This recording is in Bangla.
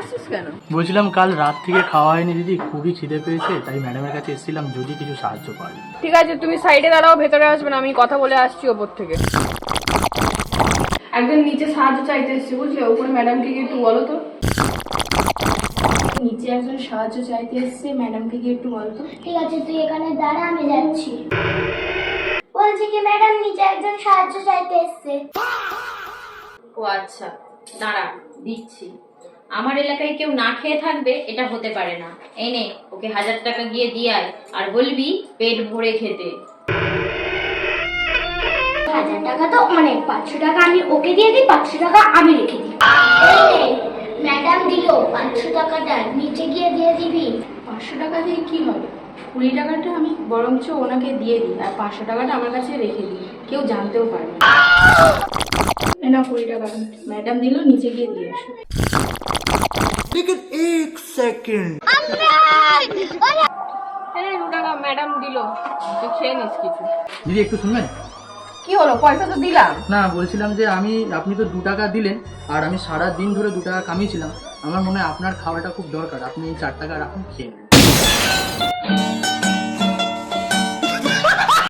আসছিস কেন? বলছিলাম কাল রাত থেকে খাওয়া হয়নি দিদি, খুবই খিদে পেয়েছে, তাই ম্যাডামের কাছে এসেছিলাম যদি কিছু সাহায্য পাই। ঠিক আছে, তুমি সাইডে দাঁড়াও, ভেতরে আসবে না, আমি কথা বলে আসছি ওপর থেকে। একজন নিচে সাহায্য চাইতে এসছে, বুঝলে? উপরে ম্যাডামকে গিয়ে একটু বলো তো। নিচে একজন সাহায্য চাইতে এসছে, ম্যাডামকে গিয়ে একটু বলো তো। ঠিক আছে, তুই এখানে দাঁড়া, আমি যাচ্ছি। বলছি কি ম্যাডাম, নিচে একজন সাহায্য চাইতে এসছে। ও আচ্ছা, দাঁড়া দিচ্ছি। আমার এলাকায় কেউ না খেয়ে থাকবে এটা হতে পারে না। এই নে, ওকে 1000 টাকা গিয়ে দিয়ে আয়, আর বলবি পেট ভরে খেতে। 1000 টাকা তো অনেক, 500 টাকা আমি ওকে দিয়ে দিই, 500 টাকা আমি রেখে দিই। ম্যাডাম দিল 500 টাকাটা, নিচে গিয়ে দিয়ে দিবি। 500 টাকা দিয়ে কি হবে? 20 টাকাটা আমি বরঞ্চ ওনাকে দিয়ে দিই, আর 500 টাকাটা আমার কাছে রেখে দিই, কেউ জানতেও পারবে না। না, 20 টাকা ম্যাডাম দিল, নিচে গিয়ে দিয়ে আসো। लेकिन 1 सेकंड। হ্যাঁ, 2 টাকা ম্যাডাম দিল, তুই খেয়ে নিস কিছু। দিদি একটু শুনবেন? কি হলো? পয়সা তো দিলাম। না, বলছিলাম যে আপনি তো 2 টাকা দিলেন, আর আমি সারা দিন ধরে 2 টাকা কামিয়েছিলাম। আমার মনে হয় আপনার খাওয়াটা খুব দরকার, আপনি এই 4 টাকা রাখুন, খেয়ে নেন।